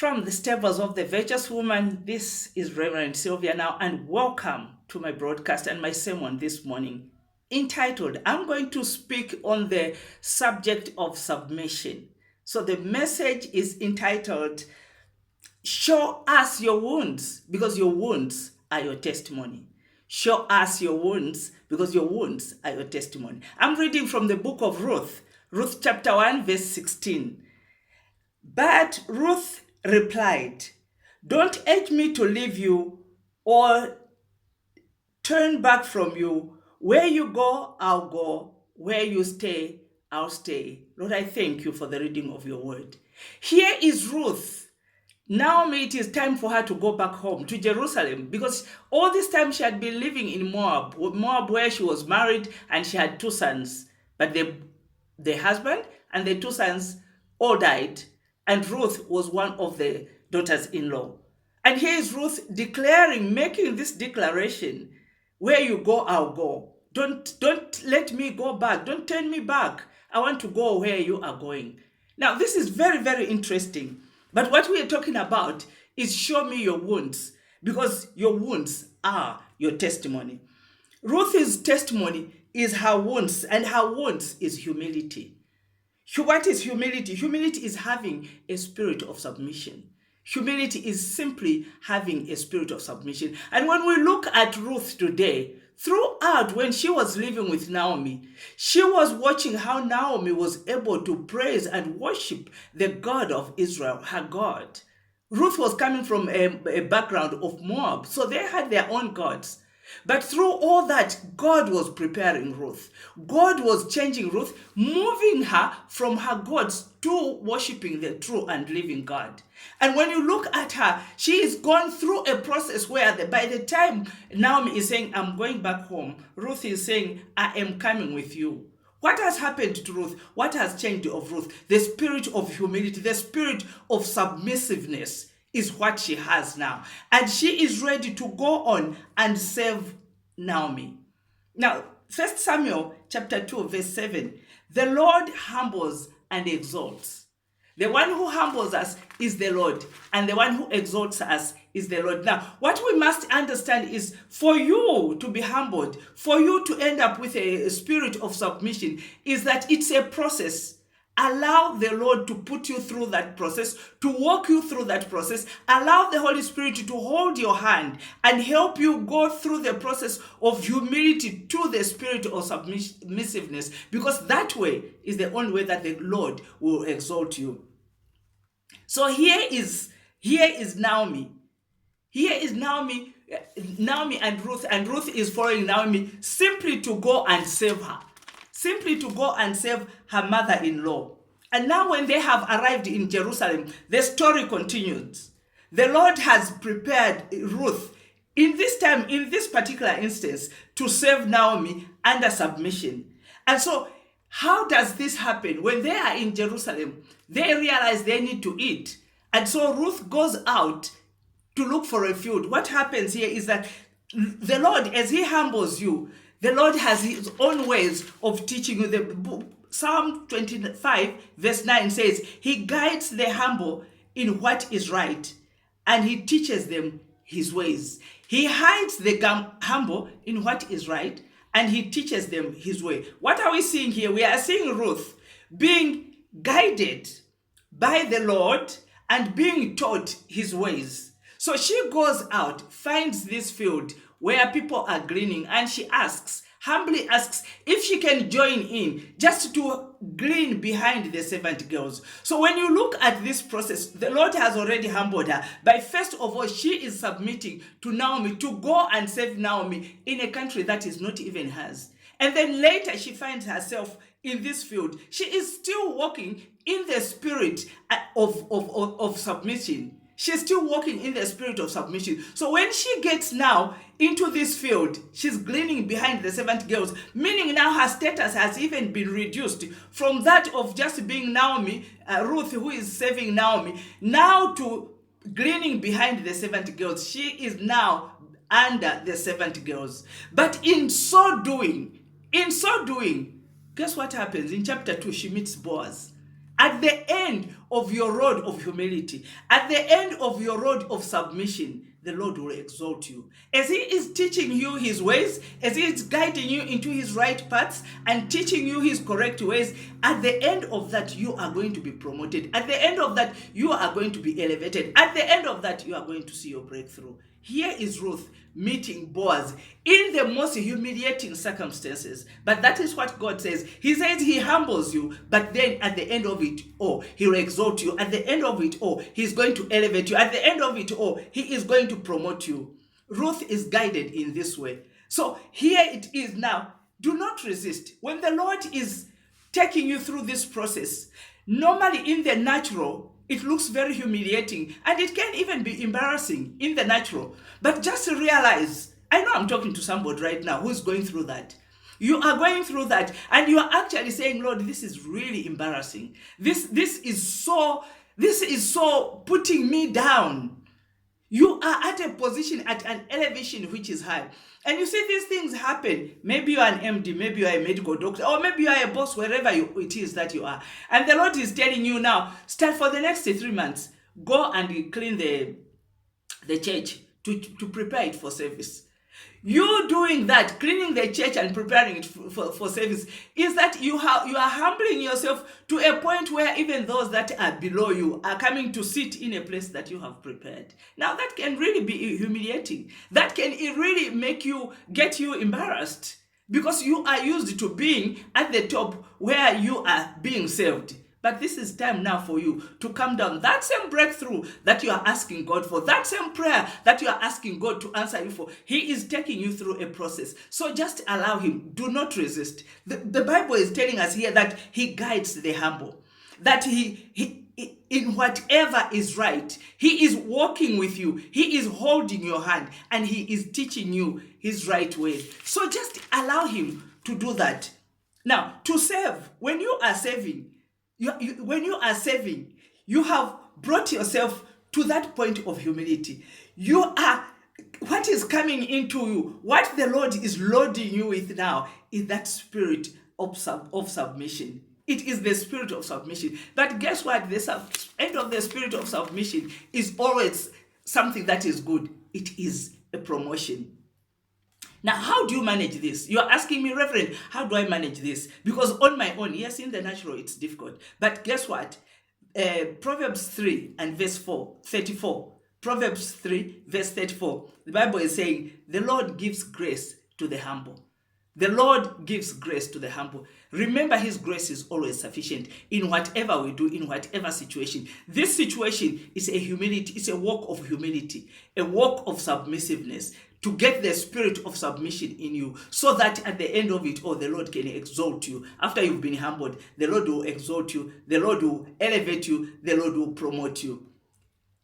From the stables of the Virtuous Woman, this is Reverend Sylvia now, and welcome to my broadcast and my sermon this morning entitled, I'm going to speak on the subject of submission. So the message is entitled, Show us your wounds, because your wounds are your testimony. Show us your wounds, because your wounds are your testimony. I'm reading from the book of Ruth, Ruth chapter 1, verse 16. But Ruth replied, Don't urge me to leave you or turn back from you. Where you go, I'll go. Where you stay, I'll stay. Lord, I thank you for the reading of your word. Here is Ruth. Naomi, it is time for her to go back home to Jerusalem, because all this time she had been living in Moab where she was married and she had two sons. But the husband and the two sons all died, and Ruth was one of the daughters-in-law. And here is Ruth making this declaration, where you go, I'll go. Don't let me go back. Don't turn me back. I want to go where you are going. Now, this is very, very interesting. But what we are talking about is show me your wounds, because your wounds are your testimony. Ruth's testimony is her wounds, and her wounds is humility. What is humility? Humility is having a spirit of submission. Humility is simply having a spirit of submission. And when we look at Ruth today, throughout when she was living with Naomi, she was watching how Naomi was able to praise and worship the God of Israel, her God. Ruth was coming from a background of Moab, so they had their own gods. But through all that, God was preparing Ruth. God was changing Ruth, moving her from her gods to worshiping the true and living God. And when you look at her, she is gone through a process where by the time Naomi is saying, I'm going back home, Ruth is saying, I am coming with you. What has happened to Ruth? What has changed of Ruth? The spirit of humility, the spirit of submissiveness is what she has now. And she is ready to go on and save Naomi. Now, 1 Samuel chapter 2, verse 7, the Lord humbles and exalts. The one who humbles us is the Lord, and the one who exalts us is the Lord. Now, what we must understand is for you to be humbled, for you to end up with a spirit of submission, is that it's a process. Allow the Lord to put you through that process, to walk you through that process. Allow the Holy Spirit to hold your hand and help you go through the process of humility to the spirit of submissiveness, because that way is the only way that the Lord will exalt you. So here is Naomi. Here is Naomi and Ruth is following Naomi simply to go and save her. Simply to go and save her mother-in-law. And now when they have arrived in Jerusalem, the story continues. The Lord has prepared Ruth in this particular instance, to save Naomi under submission. And so how does this happen? When they are in Jerusalem, they realize they need to eat. And so Ruth goes out to look for a field. What happens here is that the Lord, as he humbles you, the Lord has his own ways of teaching you. The Psalm 25 verse 9 says, he guides the humble in what is right, and he teaches them his ways. He hides the humble in what is right, and he teaches them his way. What are we seeing here? We are seeing Ruth being guided by the Lord and being taught his ways. So she goes out, finds this field where people are gleaning, and she humbly asks if she can join in just to glean behind the servant girls. So when you look at this process, the Lord has already humbled her. But first of all, she is submitting to Naomi to go and save Naomi in a country that is not even hers. And then later she finds herself in this field. She is still walking in the spirit of submission. She's still walking in the spirit of submission. So when she gets now into this field, she's gleaning behind the servant girls, meaning now her status has even been reduced from that of just being Naomi, Ruth, who is saving Naomi, now to gleaning behind the servant girls. She is now under the servant girls. But in so doing, guess what happens? In chapter 2, she meets Boaz. At the end of your road of humility, at the end of your road of submission, the Lord will exalt you. As He is teaching you His ways, as He is guiding you into His right paths and teaching you His correct ways, at the end of that, you are going to be promoted. At the end of that, you are going to be elevated. At the end of that, you are going to see your breakthrough. Here is Ruth meeting Boaz in the most humiliating circumstances. But that is what God says. He says He humbles you, but then at the end of it all, He will exalt you. At the end of it all, He's going to elevate you. At the end of it all, He is going to promote you. Ruth is guided in this way. So here it is now. Do not resist. When the Lord is taking you through this process, normally in the natural, it looks very humiliating and it can even be embarrassing in the natural. But just realize, I know I'm talking to somebody right now who is going through that. You are going through that and you are actually saying, Lord, this is really embarrassing. This is so putting me down. You are at a position, at an elevation which is high. And you see these things happen. Maybe you are an MD, maybe you are a medical doctor, or maybe you are a boss, wherever it is that you are. And the Lord is telling you now, start for the next 3 months. Go and clean the church to prepare it for service. You doing that, cleaning the church and preparing it for service, is that you are humbling yourself to a point where even those that are below you are coming to sit in a place that you have prepared. Now that can really be humiliating. That can really get you embarrassed because you are used to being at the top where you are being served. But this is time now for you to come down. That same breakthrough that you are asking God for, that same prayer that you are asking God to answer you for, He is taking you through a process. So just allow Him. Do not resist. The Bible is telling us here that He guides the humble. That He in whatever is right, He is walking with you. He is holding your hand and He is teaching you His right way. So just allow Him to do that. Now, to serve, when you are serving, when you are saving, you have brought yourself to that point of humility. What is coming into you, what the Lord is loading you with now, is that spirit of submission. It is the spirit of submission. But guess what? The end of the spirit of submission is always something that is good. It is a promotion. Now, how do you manage this? You are asking me, Reverend, how do I manage this? Because on my own, yes, in the natural, it's difficult. But guess what? Proverbs 3 and verse 34. Proverbs 3, verse 34. The Bible is saying, the Lord gives grace to the humble. The Lord gives grace to the humble. Remember, His grace is always sufficient in whatever we do, in whatever situation. This situation is it's a walk of humility, a walk of submissiveness, to get the spirit of submission in you, so that at the end of it all, the Lord can exalt you. After you've been humbled, the Lord will exalt you, the Lord will elevate you, the Lord will promote you.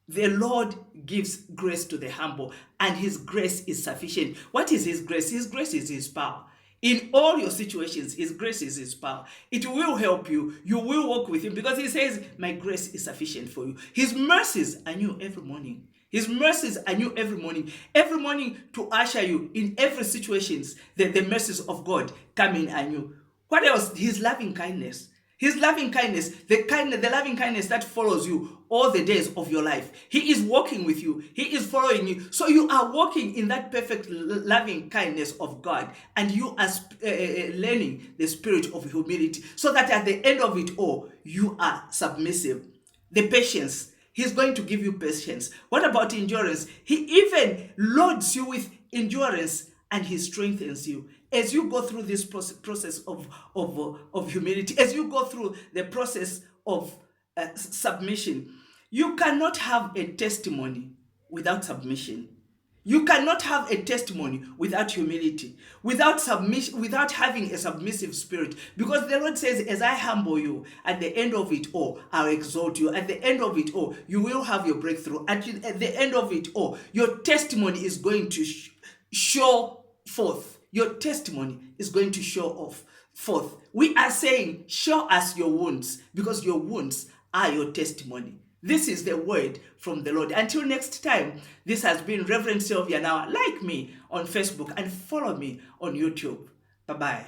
The Lord gives grace to the humble, and His grace is sufficient. What is His grace? His grace is His power. In all your situations, His grace is His power. It will help you. You will walk with Him because He says, my grace is sufficient for you. His mercies are new every morning. His mercies are new every morning. Every morning to usher you in every situations, the mercies of God come in anew. What else? His loving kindness. His loving kindness, the loving kindness that follows you all the days of your life. He is walking with you. He is following you. So you are walking in that perfect loving kindness of God, and you are learning the spirit of humility, so that at the end of it all, you are submissive. The patience. He's going to give you patience. What about endurance? He even loads you with endurance, and He strengthens you. As you go through this process of humility, as you go through the process of submission, you cannot have a testimony without submission. You cannot have a testimony without humility, without submission, without having a submissive spirit. Because the Lord says, as I humble you, at the end of it all, I'll exalt you. At the end of it all, you will have your breakthrough. At the end of it all, your testimony is going to show forth. Your testimony is going to show forth. We are saying, show us your wounds, because your wounds are your testimony. This is the word from the Lord. Until next time, this has been Reverend Sylvia. Now, like me on Facebook and follow me on YouTube. Bye-bye.